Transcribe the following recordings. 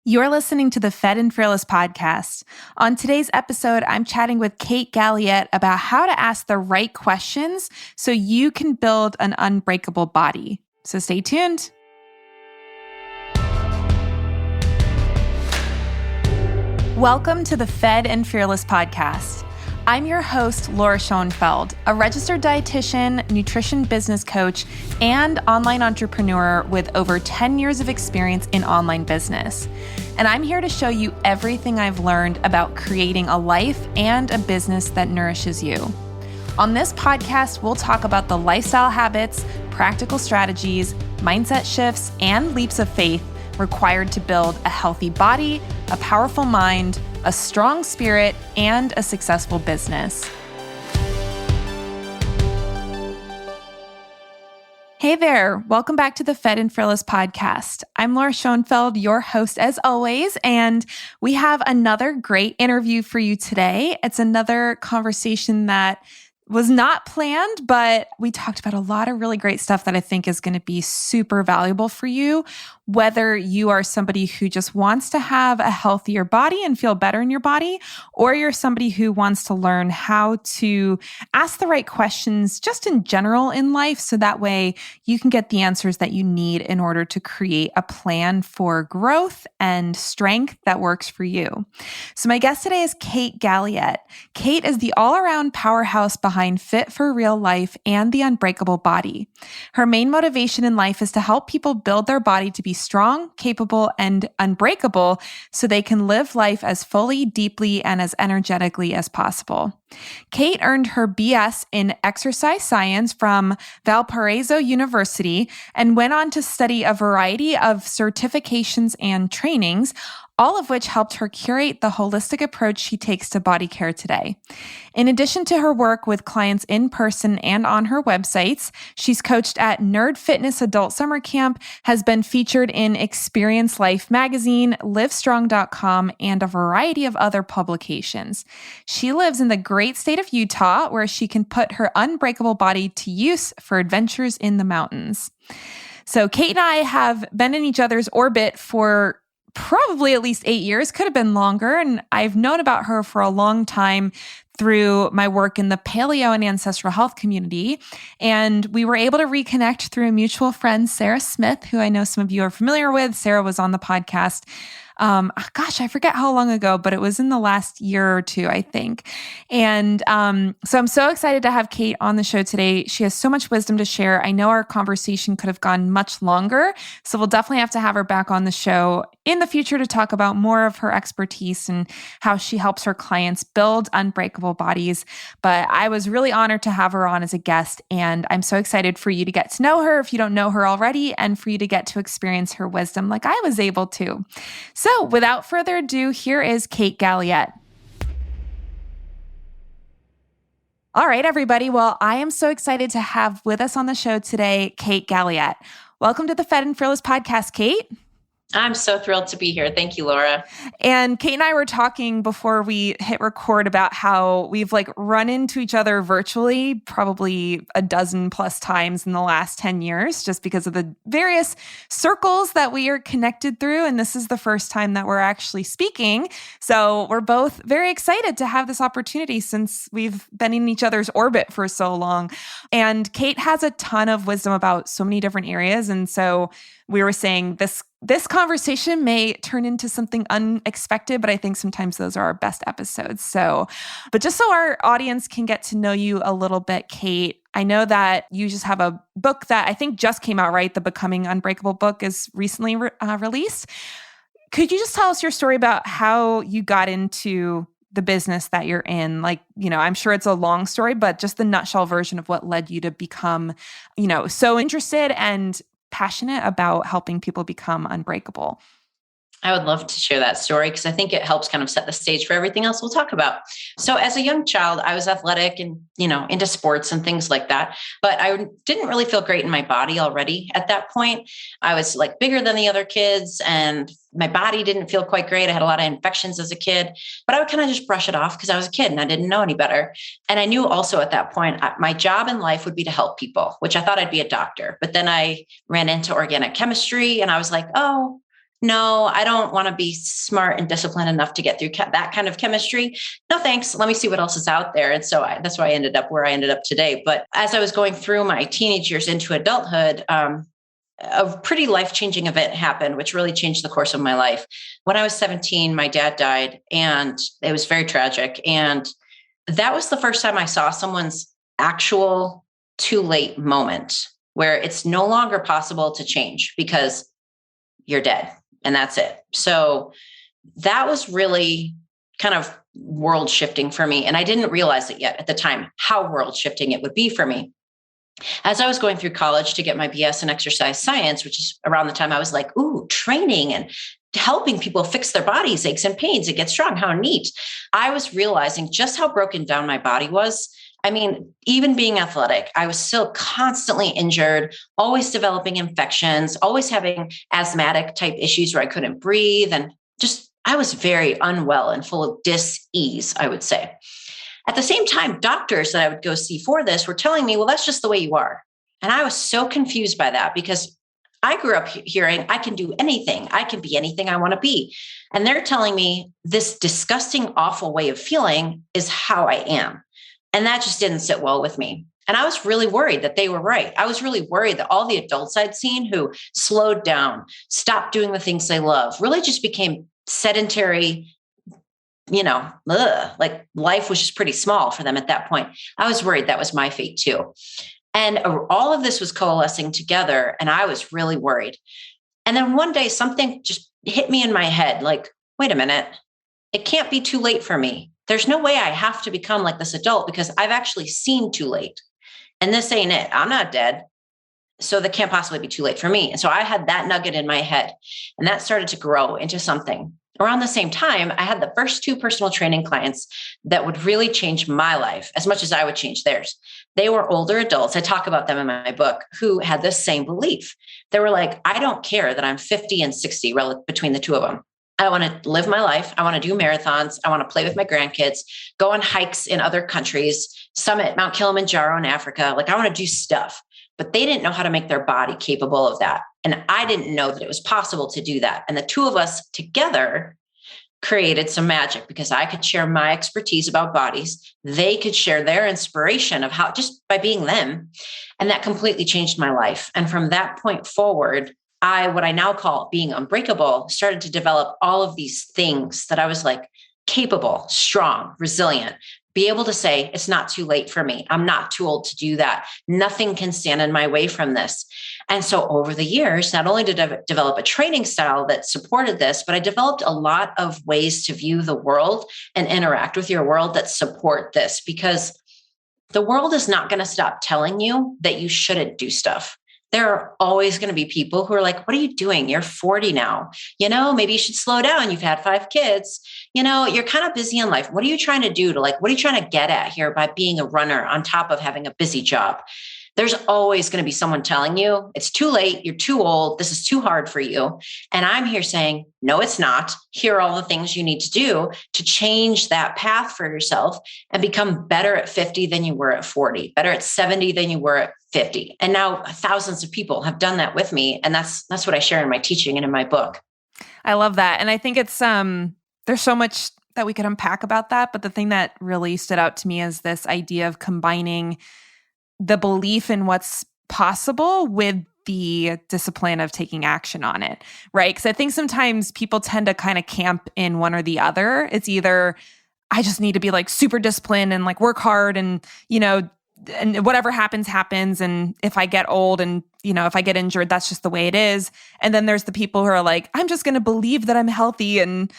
You're listening to the Fed and Fearless podcast. On today's episode, I'm chatting with Kate Galliett about how to ask the right questions so you can build an unbreakable body. So stay tuned. Welcome to the Fed and Fearless podcast. I'm your host, Laura Schoenfeld, a registered dietitian, nutrition business coach, and online entrepreneur with over 10 years of experience in online business. And I'm here to show you everything I've learned about creating a life and a business that nourishes you. On this podcast, we'll talk about the lifestyle habits, practical strategies, mindset shifts, and leaps of faith required to build a healthy body, a powerful mind, a strong spirit, and a successful business. Hey there, welcome back to the Fed and Fearless podcast. I'm Laura Schoenfeld, your host as always, and we have another great interview for you today. It's another conversation that was not planned, but we talked about a lot of really great stuff that I think is going to be super valuable for you, whether you are somebody who just wants to have a healthier body and feel better in your body, or you're somebody who wants to learn how to ask the right questions just in general in life, so that way you can get the answers that you need in order to create a plan for growth and strength that works for you. So my guest today is Kate Galliett. Kate is the all-around powerhouse behind Fit for Real Life and the Unbreakable Body. Her main motivation in life is to help people build their body to be strong, capable, and unbreakable so they can live life as fully, deeply, and as energetically as possible. Kate earned her BS in exercise science from Valparaiso University and went on to study a variety of certifications and trainings, all of which helped her curate the holistic approach she takes to body care today. In addition to her work with clients in person and on her websites, she's coached at Nerd Fitness Adult Summer Camp, has been featured in Experience Life magazine, livestrong.com, and a variety of other publications. She lives in the great state of Utah, where she can put her unbreakable body to use for adventures in the mountains. So Kate and I have been in each other's orbit for probably at least 8 years, could have been longer. And I've known about her for a long time through my work in the paleo and ancestral health community. And we were able to reconnect through a mutual friend, Sarah Smith, who I know some of you are familiar with. Sarah was on the podcast. I forget how long ago, but it was in the last year or two, I think. And so I'm so excited to have Kate on the show today. She has so much wisdom to share. I know our conversation could have gone much longer, so we'll definitely have to have her back on the show in the future to talk about more of her expertise and how she helps her clients build unbreakable bodies. But I was really honored to have her on as a guest, and I'm so excited for you to get to know her if you don't know her already, and for you to get to experience her wisdom like I was able to. So without further ado, here is Kate Galliett. All right, everybody. Well, I am so excited to have with us on the show today, Kate Galliett. Welcome to the Fed and Fearless podcast, Kate. I'm so thrilled to be here. Thank you, Laura. And Kate and I were talking before we hit record about how we've run into each other virtually probably a dozen plus times in the last 10 years, just because of the various circles that we are connected through. And this is the first time that we're actually speaking. So we're both very excited to have this opportunity since we've been in each other's orbit for so long. And Kate has a ton of wisdom about so many different areas. And so we were saying this conversation may turn into something unexpected, but I think sometimes those are our best episodes. But just so our audience can get to know you a little bit, Kate, I know that you just have a book that I think just came out, right? The Becoming Unbreakable book is recently released. Could you just tell us your story about how you got into the business that you're in? I'm sure it's a long story, but just the nutshell version of what led you to become, so interested and passionate about helping people become unbreakable. I would love to share that story because I think it helps kind of set the stage for everything else we'll talk about. So as a young child, I was athletic and, into sports and things like that, but I didn't really feel great in my body already at that point. I was bigger than the other kids and my body didn't feel quite great. I had a lot of infections as a kid, but I would kind of just brush it off because I was a kid and I didn't know any better. And I knew also at that point, my job in life would be to help people, which I thought I'd be a doctor. But then I ran into organic chemistry and I was like, oh, no, I don't want to be smart and disciplined enough to get through that kind of chemistry. No, thanks. Let me see what else is out there. And so that's why I ended up where I ended up today. But as I was going through my teenage years into adulthood, a pretty life-changing event happened, which really changed the course of my life. When I was 17, my dad died, and it was very tragic. And that was the first time I saw someone's actual too late moment, where it's no longer possible to change because you're dead and that's it. So that was really kind of world shifting for me. And I didn't realize it yet at the time, how world shifting it would be for me. As I was going through college to get my BS in exercise science, which is around the time I was like, ooh, training and helping people fix their bodies, aches and pains, and get strong. How neat. I was realizing just how broken down my body was. I mean, even being athletic, I was still constantly injured, always developing infections, always having asthmatic type issues where I couldn't breathe. And just, I was very unwell and full of dis-ease, I would say. At the same time, doctors that I would go see for this were telling me, well, that's just the way you are. And I was so confused by that because I grew up hearing I can do anything. I can be anything I want to be. And they're telling me this disgusting, awful way of feeling is how I am. And that just didn't sit well with me. And I was really worried that they were right. I was really worried that all the adults I'd seen who slowed down, stopped doing the things they love, really just became sedentary, like life was just pretty small for them at that point. I was worried that was my fate too. And all of this was coalescing together, and I was really worried. And then one day something just hit me in my head, like, wait a minute, it can't be too late for me. There's no way I have to become like this adult because I've actually seen too late. And this ain't it. I'm not dead. So that can't possibly be too late for me. And so I had that nugget in my head, and that started to grow into something. Around the same time, I had the first 2 personal training clients that would really change my life as much as I would change theirs. They were older adults. I talk about them in my book who had this same belief. They were like, I don't care that I'm 50 and 60 between the 2 of them. I want to live my life. I want to do marathons. I want to play with my grandkids, go on hikes in other countries, summit Mount Kilimanjaro in Africa. Like, I want to do stuff. But they didn't know how to make their body capable of that. And I didn't know that it was possible to do that. And the 2 of us together created some magic because I could share my expertise about bodies. They could share their inspiration of how, just by being them. And that completely changed my life. And from that point forward, what I now call being unbreakable, started to develop all of these things that I was like capable, strong, resilient, be able to say, it's not too late for me. I'm not too old to do that. Nothing can stand in my way from this. And so over the years, not only did I develop a training style that supported this, but I developed a lot of ways to view the world and interact with your world that support this, because the world is not going to stop telling you that you shouldn't do stuff. There are always going to be people who are like, what are you doing? You're 40 now. Maybe you should slow down. You've had 5 kids. You're kind of busy in life. What are you trying to do what are you trying to get at here by being a runner on top of having a busy job? There's always going to be someone telling you it's too late. You're too old. This is too hard for you. And I'm here saying, no, it's not. Here are all the things you need to do to change that path for yourself and become better at 50 than you were at 40, better at 70 than you were at 50. And now thousands of people have done that with me. And that's what I share in my teaching and in my book. I love that. And I think it's, there's so much that we could unpack about that. But the thing that really stood out to me is this idea of combining the belief in what's possible with the discipline of taking action on it, right? Because I think sometimes people tend to kind of camp in one or the other. It's either I just need to be like super disciplined and like work hard and, and whatever happens, happens. And if I get old and, if I get injured, that's just the way it is. And then there's the people who are like, I'm just going to believe that I'm healthy, and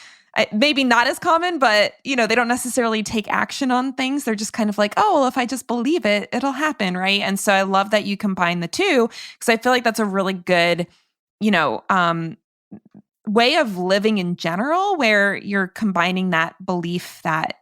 maybe not as common, but they don't necessarily take action on things. They're just kind of like, oh, well, if I just believe it, it'll happen, right? And so I love that you combine the two, because I feel like that's a really good, way of living in general, where you're combining that belief that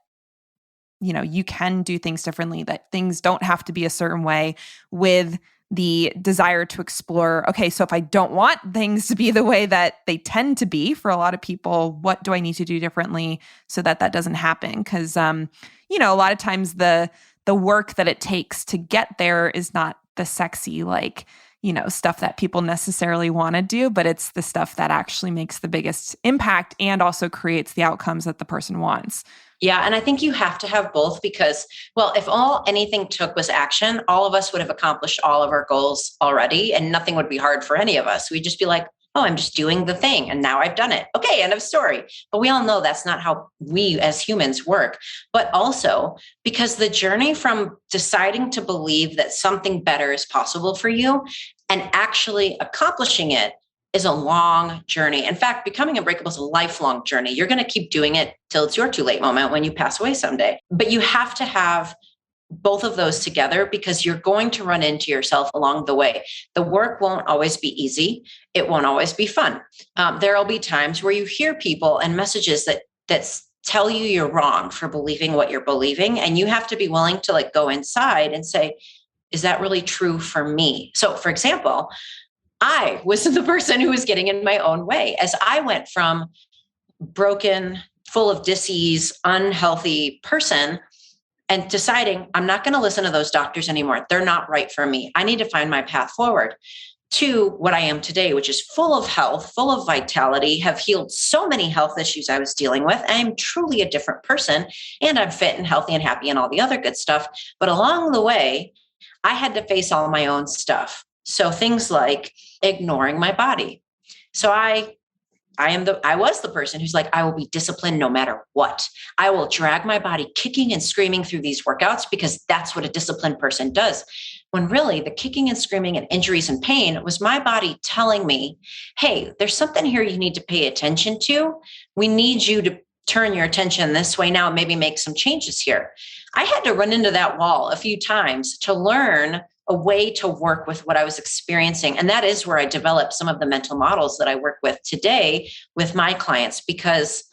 you can do things differently, that things don't have to be a certain way, with the desire to explore, okay, so if I don't want things to be the way that they tend to be for a lot of people, what do I need to do differently so that that doesn't happen? Because, a lot of times the work that it takes to get there is not the sexy, like, stuff that people necessarily want to do, but it's the stuff that actually makes the biggest impact and also creates the outcomes that the person wants. Yeah. And I think you have to have both because, well, if all anything took was action, all of us would have accomplished all of our goals already and nothing would be hard for any of us. We'd just be like, oh, I'm just doing the thing and now I've done it. Okay, end of story. But we all know that's not how we as humans work. But also because the journey from deciding to believe that something better is possible for you and actually accomplishing it is a long journey. In fact, becoming unbreakable is a lifelong journey. You're going to keep doing it till it's your too late moment when you pass away someday. But you have to have both of those together because you're going to run into yourself along the way. The work won't always be easy. It won't always be fun. There'll be times where you hear people and messages that tell you you're wrong for believing what you're believing. And you have to be willing to like go inside and say, is that really true for me? So for example, I was the person who was getting in my own way as I went from broken, full of disease, unhealthy person and deciding I'm not going to listen to those doctors anymore. They're not right for me. I need to find my path forward to what I am today, which is full of health, full of vitality, have healed so many health issues I was dealing with. I'm truly a different person and I'm fit and healthy and happy and all the other good stuff. But along the way, I had to face all my own stuff. So things like ignoring my body. So I was the person who's like, I will be disciplined no matter what. I will drag my body kicking and screaming through these workouts because that's what a disciplined person does. When really the kicking and screaming and injuries and pain was my body telling me, hey, there's something here you need to pay attention to. We need you to turn your attention this way now, maybe make some changes here. I had to run into that wall a few times to learn a way to work with what I was experiencing. And that is where I developed some of the mental models that I work with today with my clients, because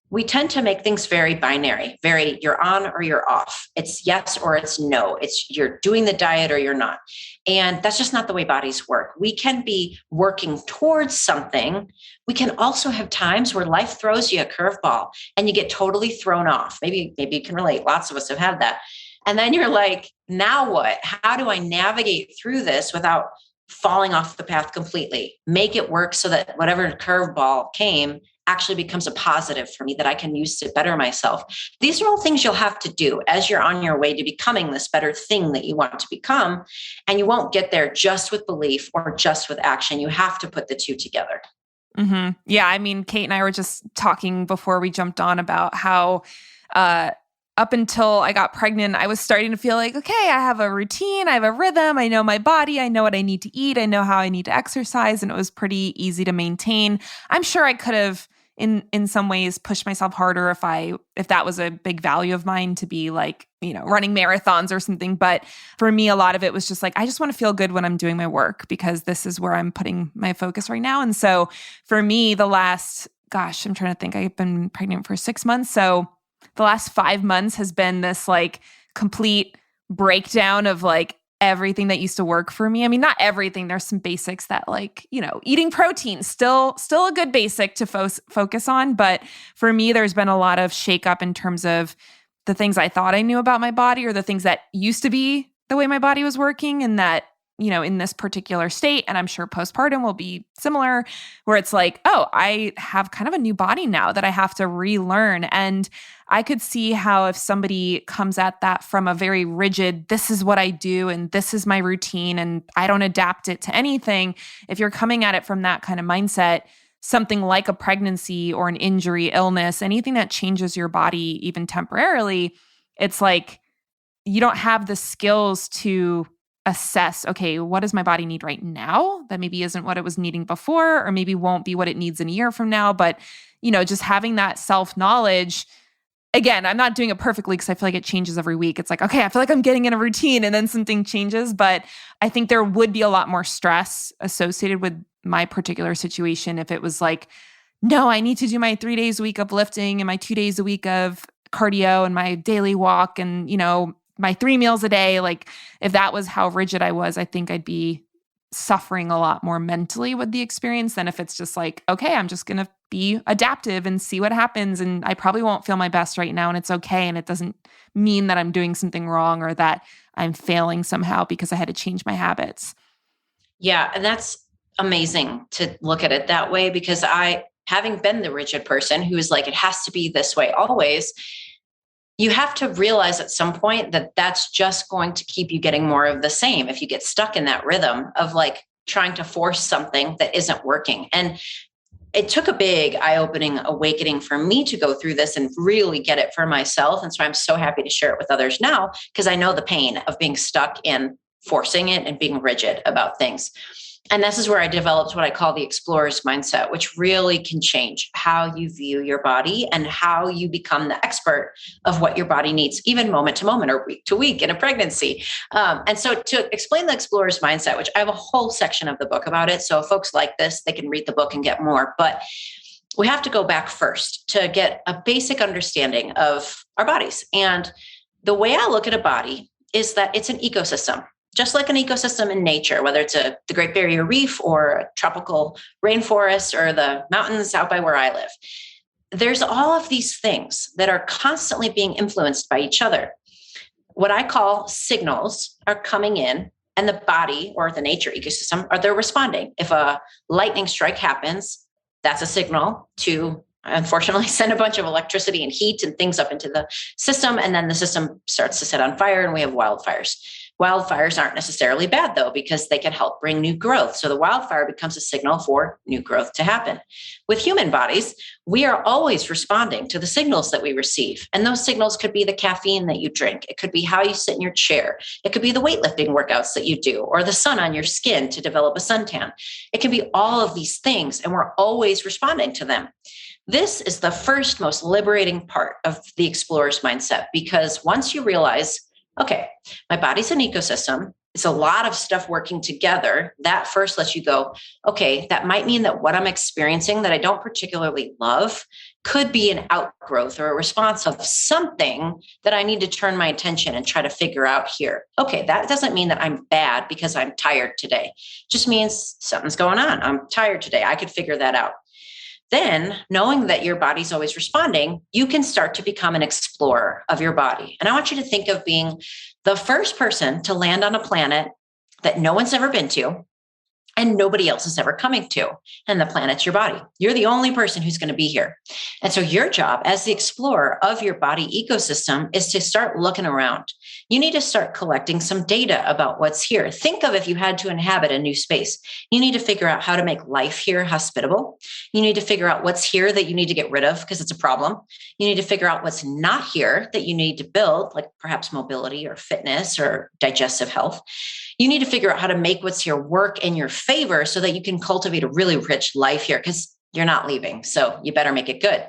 we tend to make things very binary, very you're on or you're off. It's yes or it's no. It's you're doing the diet or you're not. And that's just not the way bodies work. We can be working towards something. We can also have times where life throws you a curveball and you get totally thrown off. Maybe you can relate. Lots of us have had that. And then you're like, now what? How do I navigate through this without falling off the path completely? Make it work so that whatever curveball came actually becomes a positive for me that I can use to better myself. These are all things you'll have to do as you're on your way to becoming this better thing that you want to become. And you won't get there just with belief or just with action. You have to put the two together. Mm-hmm. Yeah. I mean, Kate and I were just talking before we jumped on about how, up until I got pregnant, I was starting to feel like, okay, I have a routine, I have a rhythm, I know my body, I know what I need to eat, I know how I need to exercise, and it was pretty easy to maintain. I'm sure I could have, in some ways, pushed myself harder if that was a big value of mine to be like, running marathons or something. But for me, a lot of it was just like, I just want to feel good when I'm doing my work because this is where I'm putting my focus right now. And so for me, I'm trying to think, I've been pregnant for 6 months, so the last 5 months has been this like complete breakdown of like everything that used to work for me. I mean, not everything. There's some basics that like, eating protein, still a good basic to focus on. But for me, there's been a lot of shakeup in terms of the things I thought I knew about my body or the things that used to be the way my body was working and that, in this particular state, and I'm sure postpartum will be similar, where it's like, oh, I have kind of a new body now that I have to relearn. And I could see how if somebody comes at that from a very rigid, this is what I do and this is my routine and I don't adapt it to anything, if you're coming at it from that kind of mindset, something like a pregnancy or an injury, illness, anything that changes your body even temporarily, it's like you don't have the skills to assess, okay, what does my body need right now that maybe isn't what it was needing before, or maybe won't be what it needs in a year from now. But, just having that self-knowledge, again, I'm not doing it perfectly because I feel like it changes every week. It's like, okay, I feel like I'm getting in a routine and then something changes. But I think there would be a lot more stress associated with my particular situation if it was like, no, I need to do my 3 days a week of lifting and my 2 days a week of cardio and my daily walk and, my 3 meals a day. Like if that was how rigid I was, I think I'd be suffering a lot more mentally with the experience than if it's just like, okay, I'm just going to be adaptive and see what happens. And I probably won't feel my best right now and it's okay. And it doesn't mean that I'm doing something wrong or that I'm failing somehow because I had to change my habits. Yeah. And that's amazing to look at it that way, because having been the rigid person who is like, it has to be this way always, you have to realize at some point that that's just going to keep you getting more of the same if you get stuck in that rhythm of like trying to force something that isn't working. And it took a big eye-opening awakening for me to go through this and really get it for myself. And so I'm so happy to share it with others now, because I know the pain of being stuck in forcing it and being rigid about things. And this is where I developed what I call the explorer's mindset, which really can change how you view your body and how you become the expert of what your body needs, even moment to moment or week to week in a pregnancy. And so to explain the explorer's mindset, which I have a whole section of the book about it. So if folks like this, they can read the book and get more. But we have to go back first to get a basic understanding of our bodies. And the way I look at a body is that it's an ecosystem. Just like an ecosystem in nature, whether it's the Great Barrier Reef or a tropical rainforest or the mountains out by where I live, there's all of these things that are constantly being influenced by each other. What I call signals are coming in, and the body or the nature ecosystem they're responding. If a lightning strike happens, that's a signal to unfortunately send a bunch of electricity and heat and things up into the system. And then the system starts to set on fire and we have wildfires. Wildfires aren't necessarily bad, though, because they can help bring new growth. So the wildfire becomes a signal for new growth to happen. With human bodies, we are always responding to the signals that we receive. And those signals could be the caffeine that you drink. It could be how you sit in your chair. It could be the weightlifting workouts that you do, or the sun on your skin to develop a suntan. It can be all of these things, and we're always responding to them. This is the first most liberating part of the explorer's mindset, because once you realize, okay, my body's an ecosystem, it's a lot of stuff working together, that first lets you go, okay, that might mean that what I'm experiencing that I don't particularly love could be an outgrowth or a response of something that I need to turn my attention and try to figure out here. Okay, that doesn't mean that I'm bad because I'm tired today. It just means something's going on. I'm tired today. I could figure that out. Then, knowing that your body's always responding, you can start to become an explorer of your body. And I want you to think of being the first person to land on a planet that no one's ever been to and nobody else is ever coming to. And the planet's your body. You're the only person who's going to be here. And so your job as the explorer of your body ecosystem is to start looking around. You need to start collecting some data about what's here. Think of if you had to inhabit a new space. You need to figure out how to make life here hospitable. You need to figure out what's here that you need to get rid of because it's a problem. You need to figure out what's not here that you need to build, like perhaps mobility or fitness or digestive health. You need to figure out how to make what's here work in your favor so that you can cultivate a really rich life here, because you're not leaving. So you better make it good.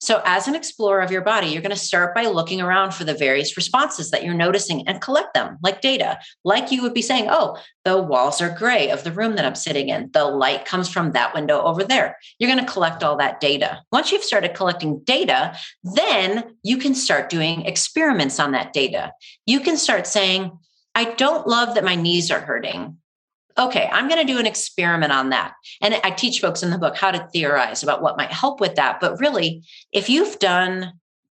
So as an explorer of your body, you're going to start by looking around for the various responses that you're noticing and collect them like data. Like you would be saying, oh, the walls are gray of the room that I'm sitting in. The light comes from that window over there. You're going to collect all that data. Once you've started collecting data, then you can start doing experiments on that data. You can start saying, I don't love that my knees are hurting. Okay, I'm going to do an experiment on that. And I teach folks in the book how to theorize about what might help with that. But really, if you've done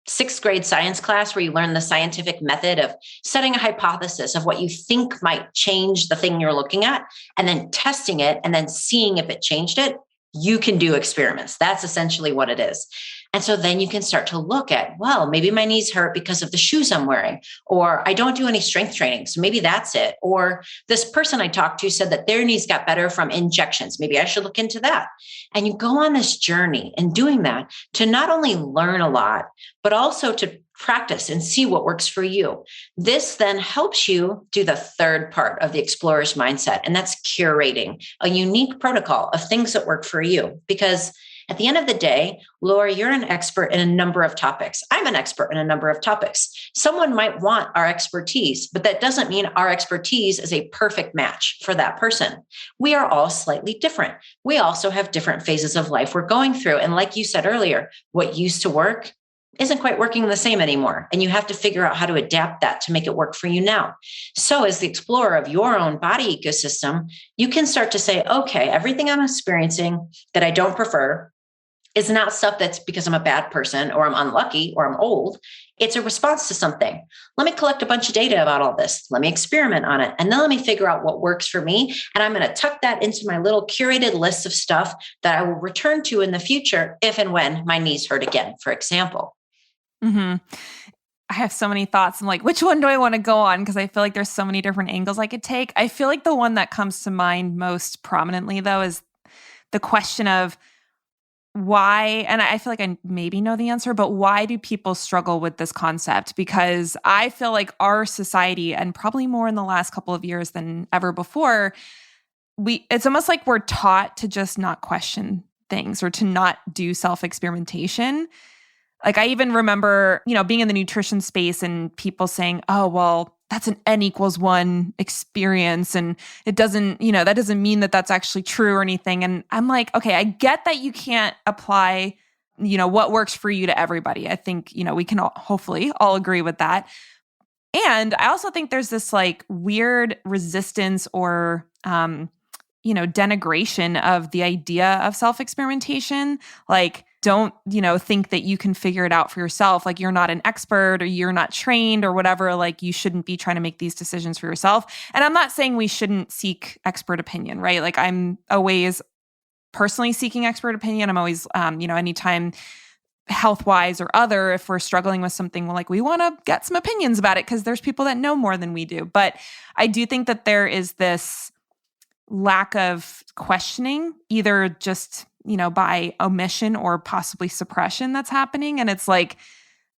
sixth grade science class where you learn the scientific method of setting a hypothesis of what you think might change the thing you're looking at, and then testing it and then seeing if it changed it, you can do experiments. That's essentially what it is. And so then you can start to look at, well, maybe my knees hurt because of the shoes I'm wearing, or I don't do any strength training. So maybe that's it. Or this person I talked to said that their knees got better from injections. Maybe I should look into that. And you go on this journey in doing that to not only learn a lot, but also to practice and see what works for you. This then helps you do the third part of the explorer's mindset, and that's curating a unique protocol of things that work for you. Because at the end of the day, Laura, you're an expert in a number of topics. I'm an expert in a number of topics. Someone might want our expertise, but that doesn't mean our expertise is a perfect match for that person. We are all slightly different. We also have different phases of life we're going through. And like you said earlier, what used to work isn't quite working the same anymore. And you have to figure out how to adapt that to make it work for you now. So as the explorer of your own body ecosystem, you can start to say, okay, everything I'm experiencing that I don't prefer, is not stuff that's because I'm a bad person or I'm unlucky or I'm old. It's a response to something. Let me collect a bunch of data about all this. Let me experiment on it. And then let me figure out what works for me. And I'm going to tuck that into my little curated list of stuff that I will return to in the future if and when my knees hurt again, for example. Mm-hmm. I have so many thoughts. I'm like, which one do I want to go on? Because I feel like there's so many different angles I could take. I feel like the one that comes to mind most prominently, though, is the question of why, and I feel like I maybe know the answer, but why do people struggle with this concept? Because I feel like our society, and probably more in the last couple of years than ever before, it's almost like we're taught to just not question things or to not do self-experimentation. Like I even remember, being in the nutrition space and people saying, oh, well, that's an N=1 experience. And it doesn't, that doesn't mean that that's actually true or anything. And I'm like, okay, I get that you can't apply, what works for you to everybody. I think, we can hopefully all agree with that. And I also think there's this like weird resistance or, denigration of the idea of self-experimentation. Like, don't, think that you can figure it out for yourself. Like you're not an expert or you're not trained or whatever. Like you shouldn't be trying to make these decisions for yourself. And I'm not saying we shouldn't seek expert opinion, right? Like I'm always personally seeking expert opinion. I'm always, anytime health-wise or other, if we're struggling with something, we want to get some opinions about it because there's people that know more than we do. But I do think that there is this lack of questioning, either just by omission or possibly suppression that's happening. And it's like,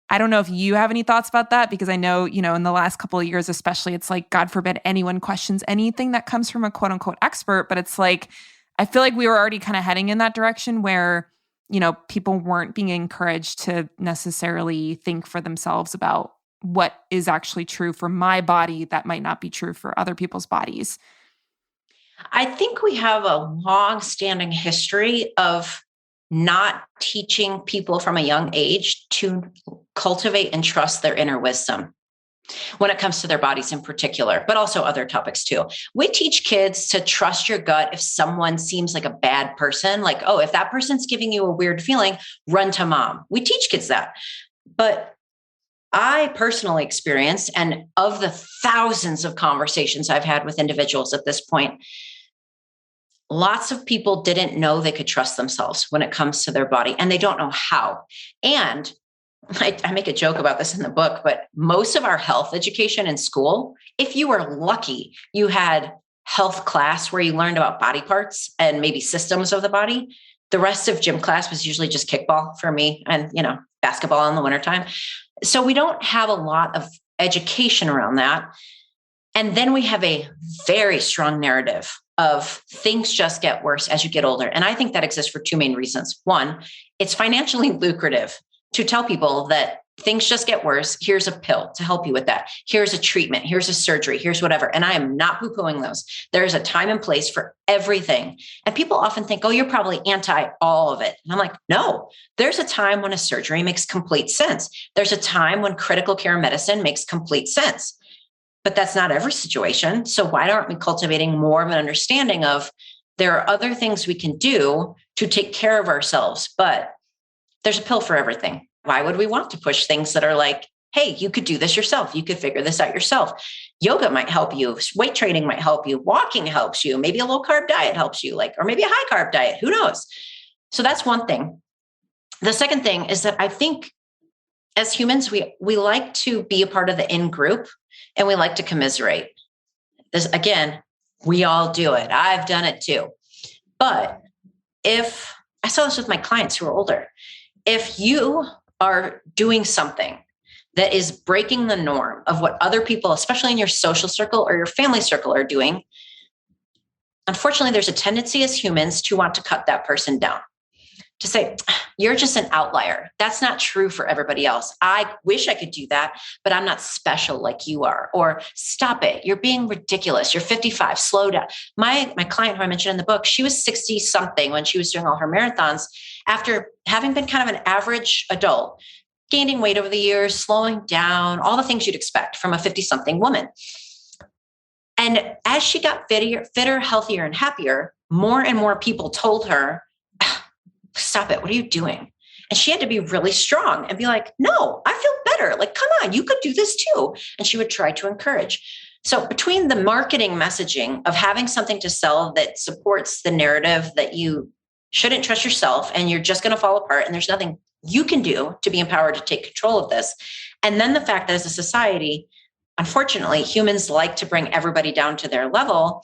I don't know if you have any thoughts about that, because I know, in the last couple of years, especially, it's like, God forbid anyone questions anything that comes from a quote unquote expert. But it's like, I feel like we were already kind of heading in that direction where, people weren't being encouraged to necessarily think for themselves about what is actually true for my body that might not be true for other people's bodies. I think we have a long-standing history of not teaching people from a young age to cultivate and trust their inner wisdom when it comes to their bodies in particular, but also other topics too. We teach kids to trust your gut if someone seems like a bad person, like, oh, if that person's giving you a weird feeling, run to mom. We teach kids that. But I personally experienced, and of the thousands of conversations I've had with individuals at this point, lots of people didn't know they could trust themselves when it comes to their body, and they don't know how. And I make a joke about this in the book, but most of our health education in school, if you were lucky, you had health class where you learned about body parts and maybe systems of the body. The rest of gym class was usually just kickball for me and, basketball in the wintertime. So we don't have a lot of education around that. And then we have a very strong narrative of things just get worse as you get older. And I think that exists for two main reasons. One, it's financially lucrative to tell people that things just get worse. Here's a pill to help you with that. Here's a treatment. Here's a surgery. Here's whatever. And I am not poo-pooing those. There's a time and place for everything. And people often think, oh, you're probably anti all of it. And I'm like, no, there's a time when a surgery makes complete sense. There's a time when critical care medicine makes complete sense. But that's not every situation. So why aren't we cultivating more of an understanding of there are other things we can do to take care of ourselves, but there's a pill for everything. Why would we want to push things that are like, hey, you could do this yourself. You could figure this out yourself. Yoga might help you. Weight training might help you. Walking helps you. Maybe a low carb diet helps you, or maybe a high carb diet. Who knows? So that's one thing. The second thing is that I think as humans, we like to be a part of the in group and we like to commiserate. This, again, we all do it. I've done it too. But if I saw this with my clients who are older, if you are doing something that is breaking the norm of what other people, especially in your social circle or your family circle, are doing, unfortunately, there's a tendency as humans to want to cut that person down, to say, you're just an outlier. That's not true for everybody else. I wish I could do that, but I'm not special like you are. Or stop it. You're being ridiculous. You're 55. Slow down. My client who I mentioned in the book, she was 60 something when she was doing all her marathons after having been kind of an average adult, gaining weight over the years, slowing down, all the things you'd expect from a 50 something woman. And as she got fitter, healthier, and happier, more and more people told her, stop it. What are you doing? And she had to be really strong and be like, no, I feel better. Like, come on, you could do this too. And she would try to encourage. So between the marketing messaging of having something to sell that supports the narrative that you shouldn't trust yourself and you're just going to fall apart and there's nothing you can do to be empowered to take control of this. And then the fact that as a society, unfortunately, humans like to bring everybody down to their level.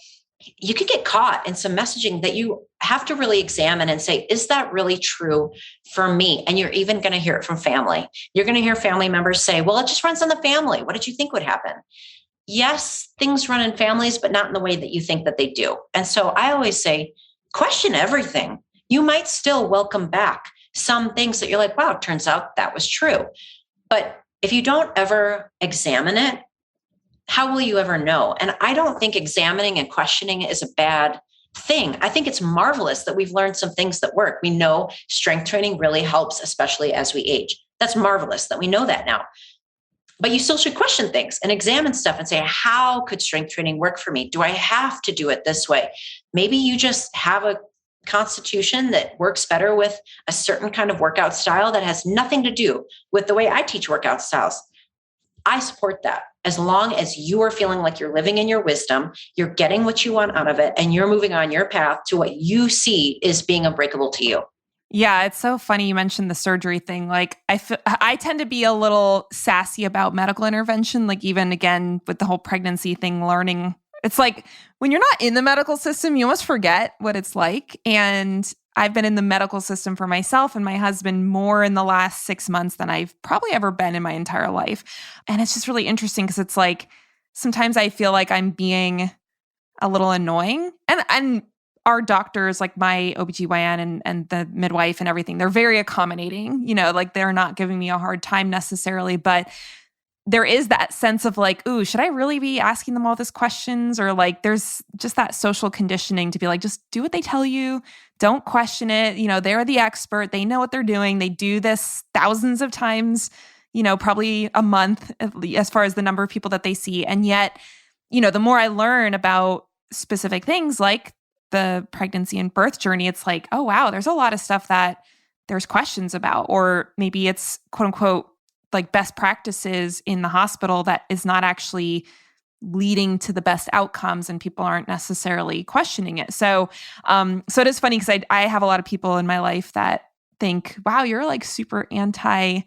You could get caught in some messaging that you have to really examine and say, is that really true for me? And you're even going to hear it from family. You're going to hear family members say, well, it just runs in the family. What did you think would happen? Yes, things run in families, but not in the way that you think that they do. And so I always say, question everything. You might still welcome back some things that you're like, wow, it turns out that was true. But if you don't ever examine it, how will you ever know? And I don't think examining and questioning is a bad thing. I think it's marvelous that we've learned some things that work. We know strength training really helps, especially as we age. That's marvelous that we know that now. But you still should question things and examine stuff and say, how could strength training work for me? Do I have to do it this way? Maybe you just have a constitution that works better with a certain kind of workout style that has nothing to do with the way I teach workout styles. I support that. As long as you are feeling like you're living in your wisdom, you're getting what you want out of it, and you're moving on your path to what you see is being unbreakable to you. Yeah, it's so funny you mentioned the surgery thing. Like I tend to be a little sassy about medical intervention, like even again with the whole pregnancy thing, learning. It's like when you're not in the medical system, you almost forget what it's like. And I've been in the medical system for myself and my husband more in the last 6 months than I've probably ever been in my entire life. And it's just really interesting because it's like sometimes I feel like I'm being a little annoying. And our doctors, like my OBGYN and the midwife and everything, they're very accommodating, like they're not giving me a hard time necessarily, but there is that sense of like, ooh, should I really be asking them all these questions? Or like, there's just that social conditioning to be like, just do what they tell you. Don't question it. They're the expert. They know what they're doing. They do this thousands of times, probably a month, as far as the number of people that they see. And yet, the more I learn about specific things like the pregnancy and birth journey, it's like, oh, wow, there's a lot of stuff that there's questions about, or maybe it's quote unquote, like best practices in the hospital that is not actually leading to the best outcomes and people aren't necessarily questioning it. So it is funny because I have a lot of people in my life that think, wow, you're like super anti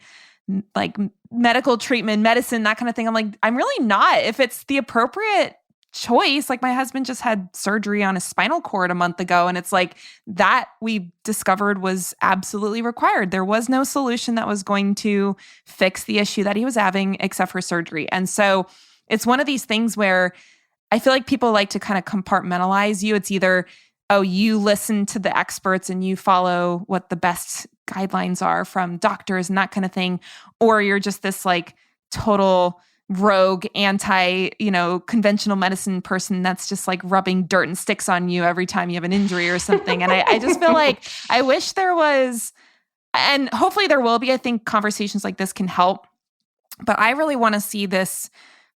like medical treatment, medicine, that kind of thing. I'm like, I'm really not. If it's the appropriate choice, like my husband just had surgery on his spinal cord a month ago, and it's like that we discovered was absolutely required. There was no solution that was going to fix the issue that he was having except for surgery. And so it's one of these things where I feel like people like to kind of compartmentalize you. It's either, oh, you listen to the experts and you follow what the best guidelines are from doctors and that kind of thing, or you're just this like total rogue anti, conventional medicine person that's just like rubbing dirt and sticks on you every time you have an injury or something. And I just feel like I wish there was, and hopefully there will be, I think conversations like this can help, but I really want to see this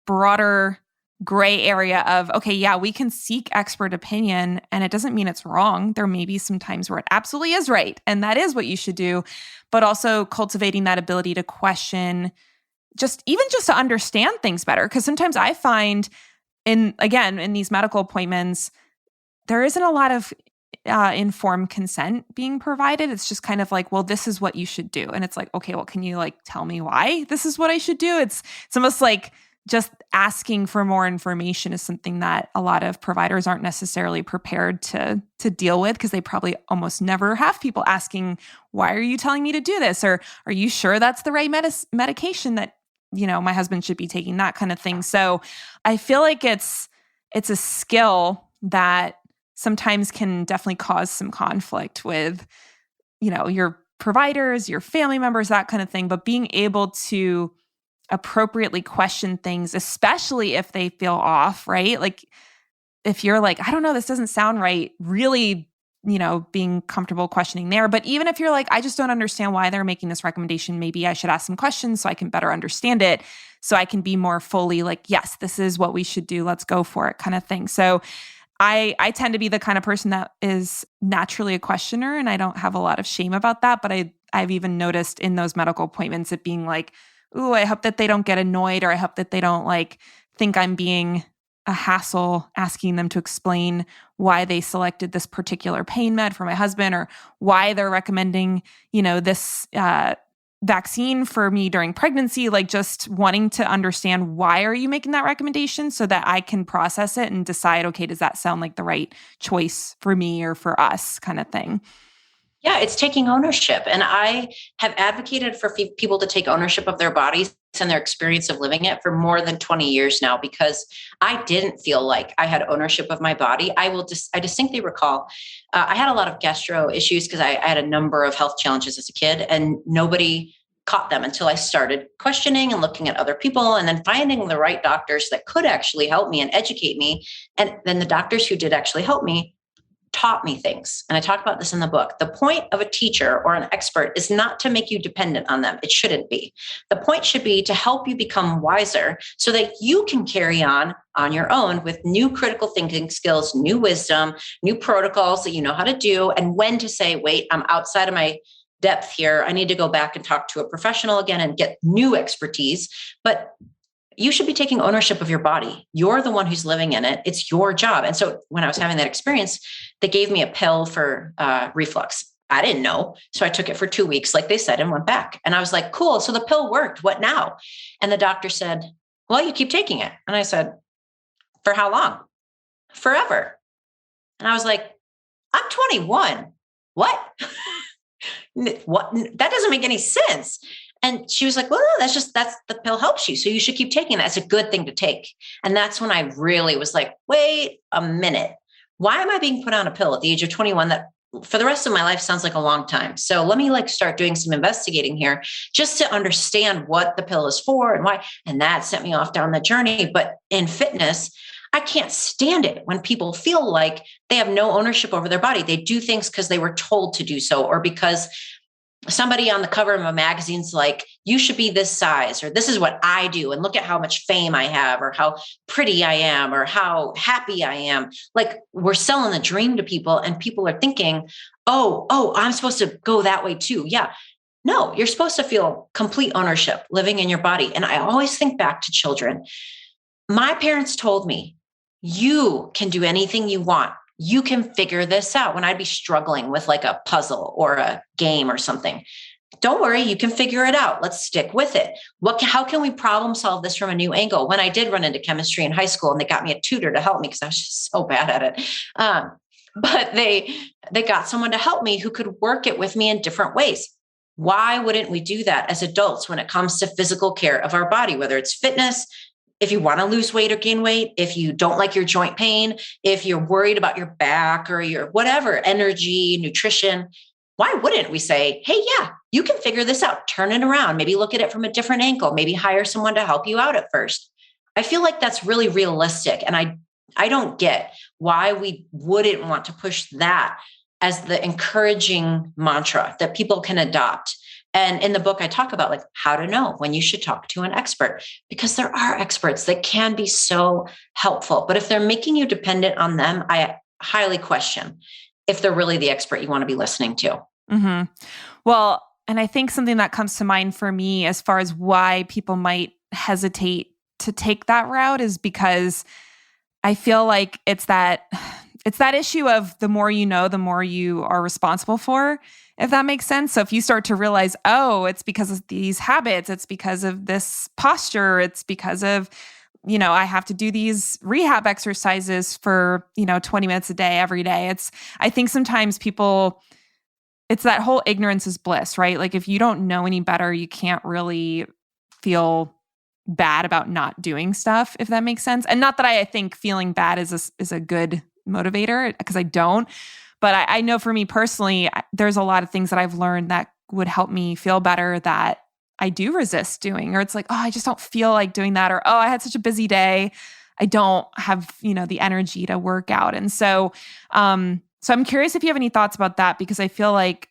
broader gray area of, okay, yeah, we can seek expert opinion and it doesn't mean it's wrong. There may be some times where it absolutely is right. And that is what you should do, but also cultivating that ability to question just to understand things better. Because sometimes I find in these medical appointments, there isn't a lot of informed consent being provided. It's just kind of like, well, this is what you should do. And it's like, okay, well, can you like tell me why this is what I should do? It's almost like just asking for more information is something that a lot of providers aren't necessarily prepared to deal with, because they probably almost never have people asking, why are you telling me to do this? Or are you sure that's the right medication that my husband should be taking, that kind of thing. So I feel like it's a skill that sometimes can definitely cause some conflict with, your providers, your family members, that kind of thing. But being able to appropriately question things, especially if they feel off, right? Like if you're like, I don't know, this doesn't sound right, really, being comfortable questioning there. But even if you're like, I just don't understand why they're making this recommendation, maybe I should ask some questions so I can better understand it, so I can be more fully like, yes, this is what we should do, let's go for it kind of thing. So I tend to be the kind of person that is naturally a questioner, and I don't have a lot of shame about that. But I've even noticed in those medical appointments it being like, ooh, I hope that they don't get annoyed, or I hope that they don't like think I'm being a hassle asking them to explain why they selected this particular pain med for my husband, or why they're recommending, this vaccine for me during pregnancy, like just wanting to understand why are you making that recommendation so that I can process it and decide, okay, does that sound like the right choice for me or for us kind of thing? Yeah, it's taking ownership. And I have advocated for people to take ownership of their bodies and their experience of living it for more than 20 years now, because I didn't feel like I had ownership of my body. I distinctly recall I had a lot of gastro issues because I had a number of health challenges as a kid, and nobody caught them until I started questioning and looking at other people, and then finding the right doctors that could actually help me and educate me. And then the doctors who did actually help me taught me things. And I talk about this in the book. The point of a teacher or an expert is not to make you dependent on them. It shouldn't be. The point should be to help you become wiser so that you can carry on your own with new critical thinking skills, new wisdom, new protocols that you know how to do, and when to say, wait, I'm outside of my depth here. I need to go back and talk to a professional again and get new expertise. But you should be taking ownership of your body. You're the one who's living in it. It's your job. And so when I was having that experience, they gave me a pill for reflux. I didn't know. So I took it for 2 weeks, like they said, and went back. And I was like, cool. So the pill worked. What now? And the doctor said, well, you keep taking it. And I said, for how long? Forever. And I was like, I'm 21. What? What? That doesn't make any sense. And she was like, well, that's the pill helps you. So you should keep taking that. It's a good thing to take. And that's when I really was like, wait a minute. Why am I being put on a pill at the age of 21 that for the rest of my life sounds like a long time? So let me start doing some investigating here just to understand what the pill is for and why. And that sent me off down the journey. But in fitness, I can't stand it when people feel like they have no ownership over their body. They do things because they were told to do so, or because somebody on the cover of a magazine's like, you should be this size, or this is what I do, and look at how much fame I have, or how pretty I am, or how happy I am. Like, we're selling the dream to people, and people are thinking, oh, I'm supposed to go that way too. Yeah. No, you're supposed to feel complete ownership living in your body. And I always think back to children. My parents told me, you can do anything you want. You can figure this out. When I'd be struggling with like a puzzle or a game or something, don't worry, you can figure it out. Let's stick with it. How can we problem solve this from a new angle? When I did run into chemistry in high school, and they got me a tutor to help me because I was just so bad at it. But they got someone to help me who could work it with me in different ways. Why wouldn't we do that as adults when it comes to physical care of our body, whether it's fitness? If you want to lose weight or gain weight, if you don't like your joint pain, if you're worried about your back or your whatever, energy, nutrition, why wouldn't we say, hey, yeah, you can figure this out, turn it around, maybe look at it from a different angle, maybe hire someone to help you out at first. I feel like that's really realistic. And I don't get why we wouldn't want to push that as the encouraging mantra that people can adopt. And in the book, I talk about like how to know when you should talk to an expert, because there are experts that can be so helpful. But if they're making you dependent on them, I highly question if they're really the expert you want to be listening to. Mm-hmm. Well, and I think something that comes to mind for me as far as why people might hesitate to take that route is because I feel like it's that issue of the more you know, the more you are responsible for, if that makes sense. So if you start to realize, oh, it's because of these habits, it's because of this posture, it's because of, I have to do these rehab exercises for, 20 minutes a day, every day. I think sometimes it's that whole ignorance is bliss, right? Like if you don't know any better, you can't really feel bad about not doing stuff, if that makes sense. And not that I think feeling bad is a good motivator, because I don't. But I know for me personally, there's a lot of things that I've learned that would help me feel better that I do resist doing, or it's like, oh, I just don't feel like doing that, or, oh, I had such a busy day. I don't have, the energy to work out. And so I'm curious if you have any thoughts about that, because I feel like,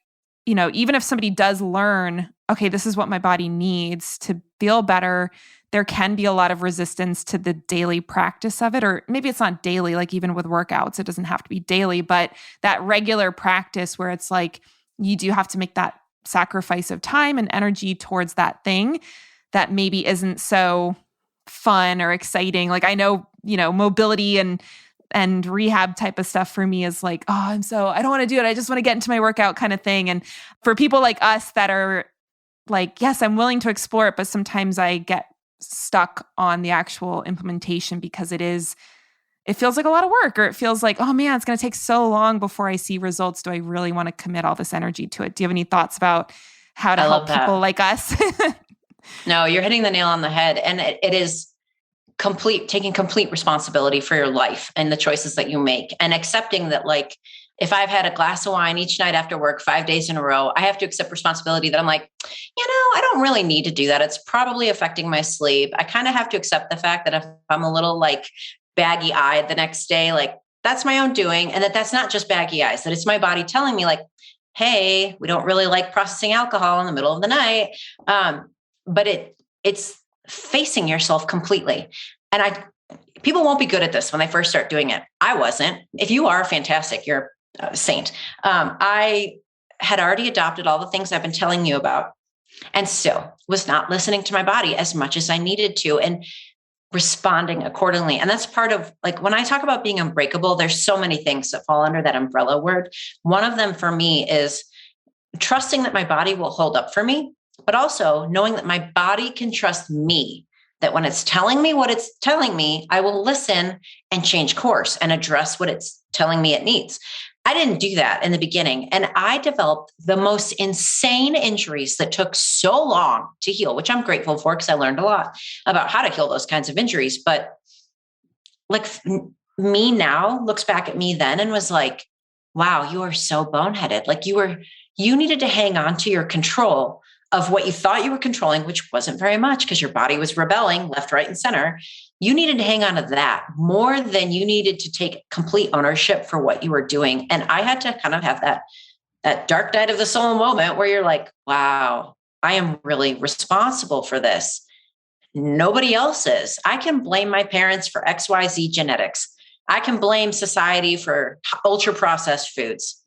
even if somebody does learn, okay, this is what my body needs to feel better, there can be a lot of resistance to the daily practice of it. Or maybe it's not daily, like even with workouts, it doesn't have to be daily, but that regular practice where it's like you do have to make that sacrifice of time and energy towards that thing that maybe isn't so fun or exciting. Like I know, mobility and rehab type of stuff for me is like, I don't want to do it. I just want to get into my workout kind of thing. And for people like us that are like, yes, I'm willing to explore it, but sometimes I get stuck on the actual implementation because it feels like a lot of work, or it feels like, oh man, it's going to take so long before I see results. Do I really want to commit all this energy to it? Do you have any thoughts about how to help people like us? No, you're hitting the nail on the head. And it is taking complete responsibility for your life and the choices that you make, and accepting that, like, if I've had a glass of wine each night after work 5 days in a row, I have to accept responsibility that I'm like, I don't really need to do that. It's probably affecting my sleep. I kind of have to accept the fact that if I'm a little like baggy eyed the next day, like that's my own doing. And that's not just baggy eyes, that it's my body telling me like, hey, we don't really like processing alcohol in the middle of the night. But it's facing yourself completely. And people won't be good at this when they first start doing it. I wasn't. If you are, fantastic. You're a saint. I had already adopted all the things I've been telling you about, and still was not listening to my body as much as I needed to and responding accordingly. And that's part of, like, when I talk about being unbreakable, there's so many things that fall under that umbrella word. One of them for me is trusting that my body will hold up for me, but also knowing that my body can trust me, that when it's telling me what it's telling me, I will listen and change course and address what it's telling me it needs. I didn't do that in the beginning. And I developed the most insane injuries that took so long to heal, which I'm grateful for because I learned a lot about how to heal those kinds of injuries. But like me now looks back at me then and was like, wow, you are so boneheaded. Like you needed to hang on to your control of what you thought you were controlling, which wasn't very much because your body was rebelling left, right, and center. You needed to hang on to that more than you needed to take complete ownership for what you were doing. And I had to kind of have that dark night of the soul moment where you're like, wow, I am really responsible for this. Nobody else is. I can blame my parents for XYZ genetics. I can blame society for ultra processed foods.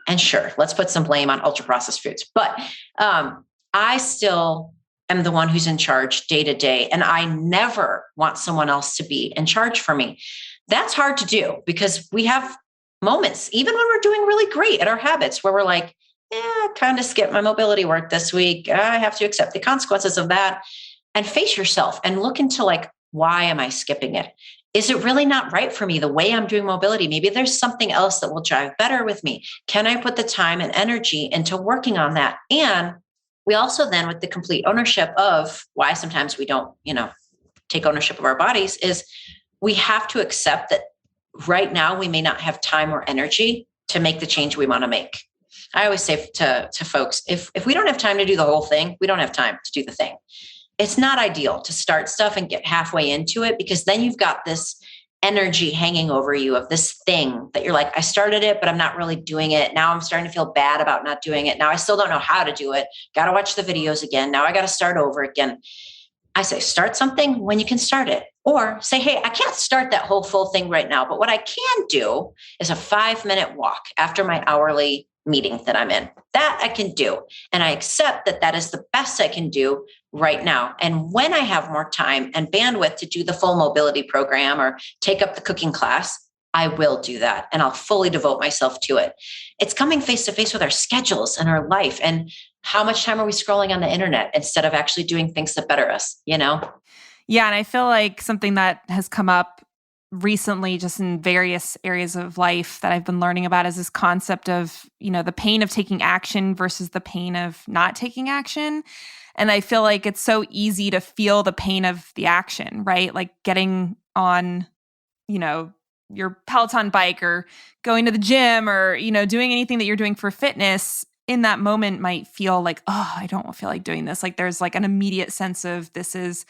And sure, let's put some blame on ultra processed foods. But I still am the one who's in charge day to day. And I never want someone else to be in charge for me. That's hard to do because we have moments, even when we're doing really great at our habits, where we're like, kind of skipped my mobility work this week. I have to accept the consequences of that, and face yourself and look into like, why am I skipping it? Is it really not right for me the way I'm doing mobility? Maybe there's something else that will drive better with me. Can I put the time and energy into working on that? And we also then, with the complete ownership of why sometimes we don't, take ownership of our bodies, is we have to accept that right now we may not have time or energy to make the change we want to make. I always say to folks, if we don't have time to do the whole thing, we don't have time to do the thing. It's not ideal to start stuff and get halfway into it, because then you've got this energy hanging over you of this thing that you're like, I started it, but I'm not really doing it. Now I'm starting to feel bad about not doing it. Now I still don't know how to do it. Got to watch the videos again. Now I got to start over again. I say, start something when you can start it, or say, hey, I can't start that whole full thing right now, but what I can do is a 5-minute walk after my hourly meeting that I'm in. That I can do. And I accept that that is the best I can do right now. And when I have more time and bandwidth to do the full mobility program or take up the cooking class, I will do that. And I'll fully devote myself to it. It's coming face to face with our schedules and our life. And how much time are we scrolling on the internet instead of actually doing things that better us, Yeah. And I feel like something that has come up recently, just in various areas of life that I've been learning about, is this concept of, the pain of taking action versus the pain of not taking action. And I feel like it's so easy to feel the pain of the action, right? Like getting on, your Peloton bike or going to the gym or, doing anything that you're doing for fitness in that moment might feel like, oh, I don't feel like doing this. Like there's like an immediate sense of this is,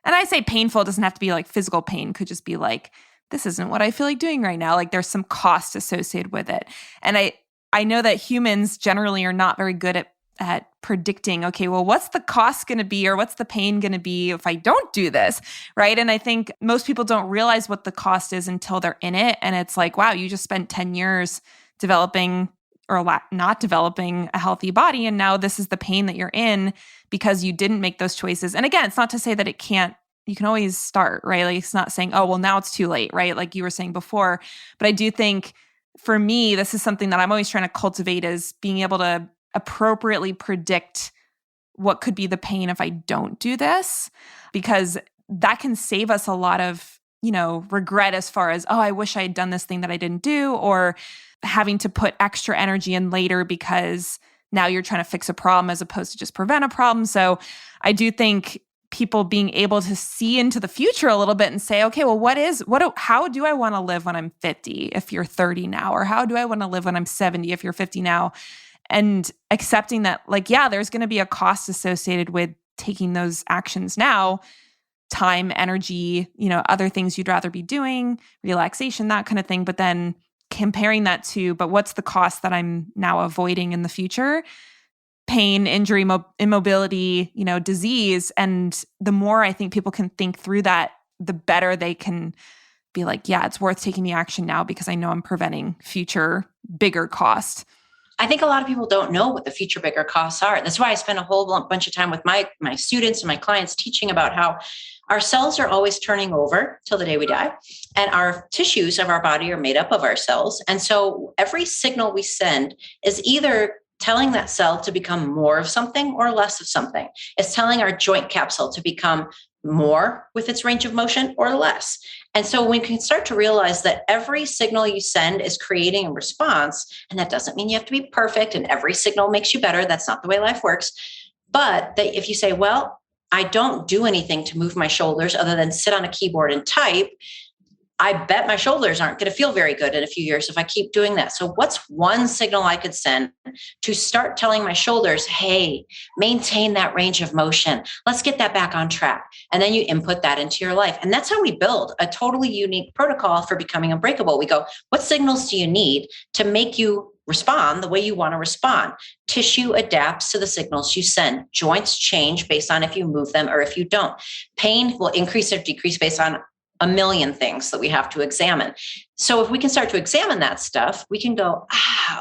and I say painful, it doesn't have to be like physical pain, could just be like, this isn't what I feel like doing right now. Like there's some cost associated with it. And I know that humans generally are not very good at predicting, okay, well, what's the cost going to be or what's the pain going to be if I don't do this, right? And I think most people don't realize what the cost is until they're in it. And it's like, wow, you just spent 10 years developing or not developing a healthy body. And now this is the pain that you're in because you didn't make those choices. And again, it's not to say that you can always start, right? Like it's not saying, oh, well, now it's too late, right? Like you were saying before. But I do think for me, this is something that I'm always trying to cultivate is being able to appropriately predict what could be the pain if I don't do this, because that can save us a lot of, regret as far as, oh, I wish I had done this thing that I didn't do, or having to put extra energy in later because now you're trying to fix a problem as opposed to just prevent a problem. So I do think people being able to see into the future a little bit and say, okay, well, how do I want to live when I'm 50 if you're 30 now? Or how do I want to live when I'm 70 if you're 50 now? And accepting that, like, yeah, there's going to be a cost associated with taking those actions now, time, energy, other things you'd rather be doing, relaxation, that kind of thing. But then comparing that to, but what's the cost that I'm now avoiding in the future? Pain, injury, immobility, disease. And the more I think people can think through that, the better they can be like, yeah, it's worth taking the action now because I know I'm preventing future bigger cost. I think a lot of people don't know what the future bigger costs are. That's why I spend a whole bunch of time with my students and my clients teaching about how our cells are always turning over till the day we die, and our tissues of our body are made up of our cells. And so every signal we send is either telling that cell to become more of something or less of something. It's telling our joint capsule to become more with its range of motion or less. And so we can start to realize that every signal you send is creating a response. And that doesn't mean you have to be perfect and every signal makes you better. That's not the way life works. But that if you say, well, I don't do anything to move my shoulders other than sit on a keyboard and type, I bet my shoulders aren't going to feel very good in a few years if I keep doing that. So what's one signal I could send to start telling my shoulders, hey, maintain that range of motion. Let's get that back on track. And then you input that into your life. And that's how we build a totally unique protocol for becoming unbreakable. We go, what signals do you need to make you respond the way you want to respond? Tissue adapts to the signals you send. Joints change based on if you move them or if you don't. Pain will increase or decrease based on a million things that we have to examine. So if we can start to examine that stuff, we can go,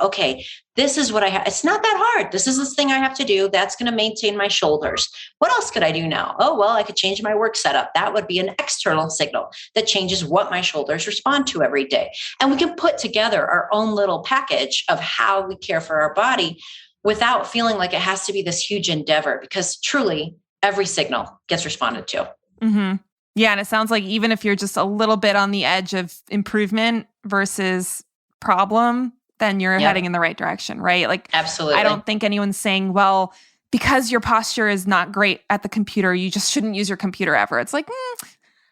okay, this is what I have. It's not that hard. This is this thing I have to do. That's going to maintain my shoulders. What else could I do now? Oh, well, I could change my work setup. That would be an external signal that changes what my shoulders respond to every day. And we can put together our own little package of how we care for our body without feeling like it has to be this huge endeavor, because truly every signal gets responded to. Mm-hmm. Yeah. And it sounds like even if you're just a little bit on the edge of improvement versus problem, then you're heading in the right direction, right? Like, absolutely. I don't think anyone's saying, well, because your posture is not great at the computer, you just shouldn't use your computer ever. It's like,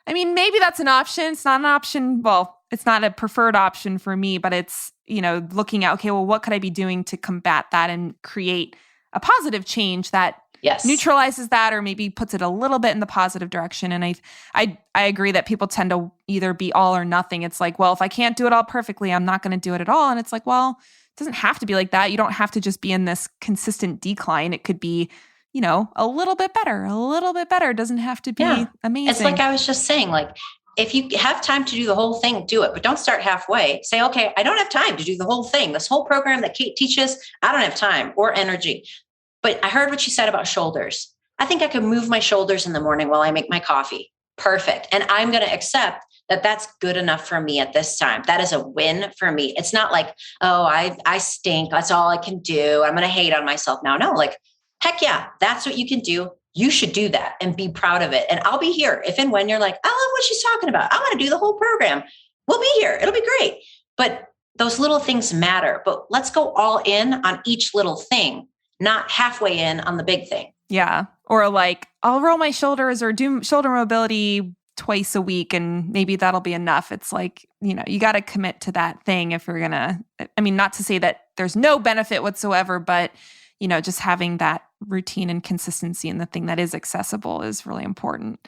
I mean, maybe that's an option. It's not an option. Well, it's not a preferred option for me, but it's, looking at, okay, well, what could I be doing to combat that and create a positive change that neutralizes that or maybe puts it a little bit in the positive direction. And I agree that people tend to either be all or nothing. It's like, well, if I can't do it all perfectly, I'm not going to do it at all. And it's like, well, it doesn't have to be like that. You don't have to just be in this consistent decline. It could be, a little bit better. It doesn't have to be amazing. It's like I was just saying, like, if you have time to do the whole thing, do it, but don't start halfway. Say, okay, I don't have time to do the whole thing. This whole program that Kate teaches, I don't have time or energy. But I heard what she said about shoulders. I think I could move my shoulders in the morning while I make my coffee. Perfect. And I'm going to accept that that's good enough for me at this time. That is a win for me. It's not like, oh, I stink. That's all I can do. I'm going to hate on myself now. No, like, heck yeah, that's what you can do. You should do that and be proud of it. And I'll be here if and when you're like, I love what she's talking about. I want to do the whole program. We'll be here. It'll be great. But those little things matter. But let's go all in on each little thing, not halfway in on the big thing. Yeah. Or like, I'll roll my shoulders or do shoulder mobility twice a week and maybe that'll be enough. It's like, you got to commit to that thing if you're going to, not to say that there's no benefit whatsoever, but, just having that routine and consistency in the thing that is accessible is really important.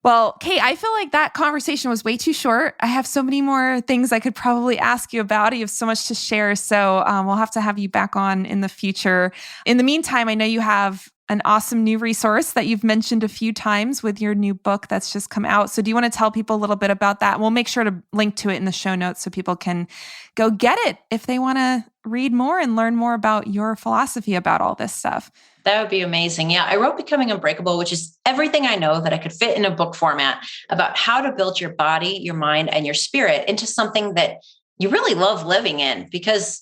Well, Kate, I feel like that conversation was way too short. I have so many more things I could probably ask you about. You have so much to share. So we'll have to have you back on in the future. In the meantime, I know you have an awesome new resource that you've mentioned a few times with your new book that's just come out. So do you want to tell people a little bit about that? We'll make sure to link to it in the show notes so people can go get it if they want to read more and learn more about your philosophy about all this stuff. That would be amazing. Yeah, I wrote Becoming Unbreakable, which is everything I know that I could fit in a book format about how to build your body, your mind, and your spirit into something that you really love living in, because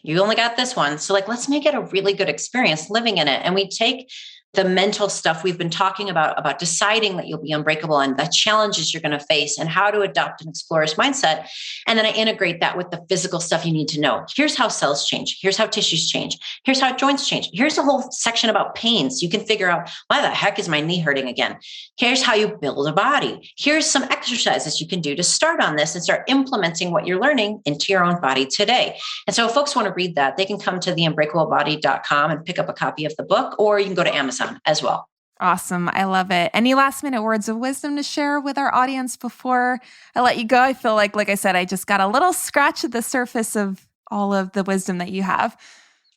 you only got this one. So let's make it a really good experience living in it. And we take the mental stuff we've been talking about deciding that you'll be unbreakable and the challenges you're going to face and how to adopt an explorer's mindset. And then I integrate that with the physical stuff you need to know. Here's how cells change. Here's how tissues change. Here's how joints change. Here's a whole section about pain. So you can figure out, why the heck is my knee hurting again? Here's how you build a body. Here's some exercises you can do to start on this and start implementing what you're learning into your own body today. And so if folks want to read that, they can come to theunbreakablebody.com and pick up a copy of the book, or you can go to Amazon as well. Awesome. I love it. Any last minute words of wisdom to share with our audience before I let you go? I feel like I said, I just got a little scratch at the surface of all of the wisdom that you have.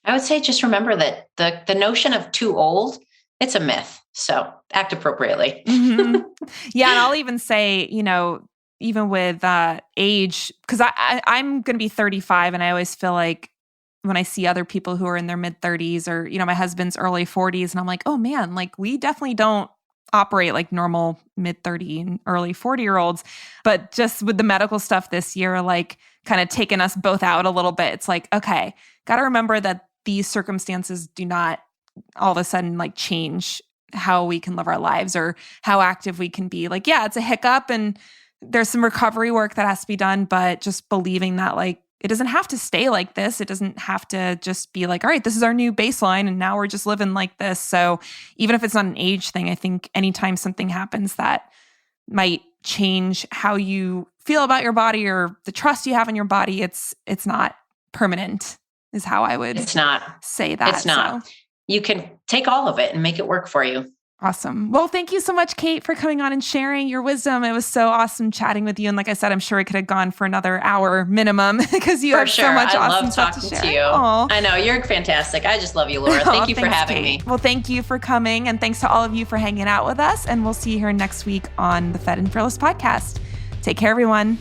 I would say just remember that the notion of too old, it's a myth. So act appropriately. Mm-hmm. Yeah. And I'll even say, even with age, because I'm going to be 35 and I always feel like when I see other people who are in their mid 30s or, my husband's early 40s, and I'm like, oh man, we definitely don't operate like normal mid 30 and early 40-year-olds. But just with the medical stuff this year, kind of taking us both out a little bit. It's like, okay, got to remember that these circumstances do not all of a sudden change how we can live our lives or how active we can be. Yeah, it's a hiccup and there's some recovery work that has to be done, but just believing that it doesn't have to stay like this. It doesn't have to just be all right, this is our new baseline and now we're just living like this. So even if it's not an age thing, I think anytime something happens that might change how you feel about your body or the trust you have in your body, it's not permanent is how I would say that. It's not. So. You can take all of it and make it work for you. Awesome. Well, thank you so much, Kate, for coming on and sharing your wisdom. It was so awesome chatting with you. And like I said, I'm sure it could have gone for another hour minimum because you have so much awesome stuff to share. I love talking to you. Aww. I know. You're fantastic. I just love you, Laura. Thank you for having me. Well, thank you for coming. And thanks to all of you for hanging out with us. And we'll see you here next week on the Fed and Fearless podcast. Take care, everyone.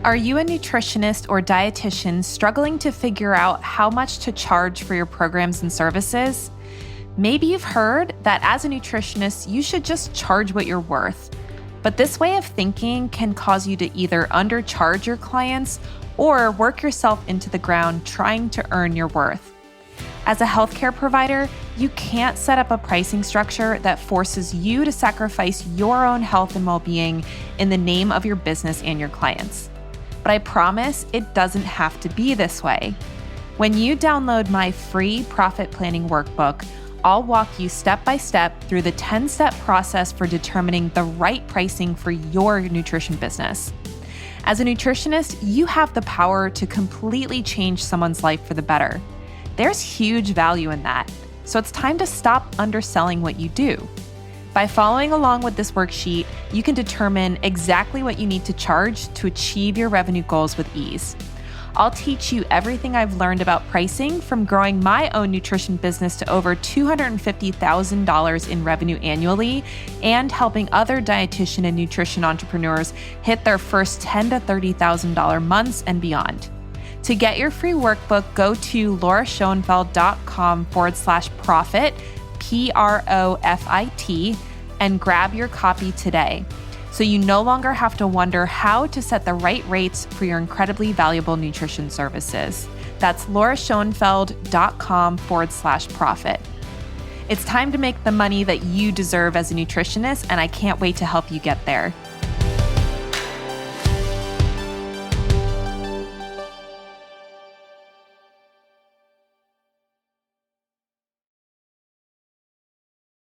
Are you a nutritionist or dietitian struggling to figure out how much to charge for your programs and services? Maybe you've heard that as a nutritionist, you should just charge what you're worth. But this way of thinking can cause you to either undercharge your clients or work yourself into the ground trying to earn your worth. As a healthcare provider, you can't set up a pricing structure that forces you to sacrifice your own health and well-being in the name of your business and your clients. But I promise it doesn't have to be this way. When you download my free profit planning workbook, I'll walk you step by step through the 10-step process for determining the right pricing for your nutrition business. As a nutritionist, you have the power to completely change someone's life for the better. There's huge value in that, so it's time to stop underselling what you do. By following along with this worksheet, you can determine exactly what you need to charge to achieve your revenue goals with ease. I'll teach you everything I've learned about pricing from growing my own nutrition business to over $250,000 in revenue annually and helping other dietitian and nutrition entrepreneurs hit their first $10,000 to $30,000 months and beyond. To get your free workbook, go to lauraschoenfeld.com/profit, PROFIT, and grab your copy today, so you no longer have to wonder how to set the right rates for your incredibly valuable nutrition services. That's lauraschoenfeld.com/profit. It's time to make the money that you deserve as a nutritionist, and I can't wait to help you get there.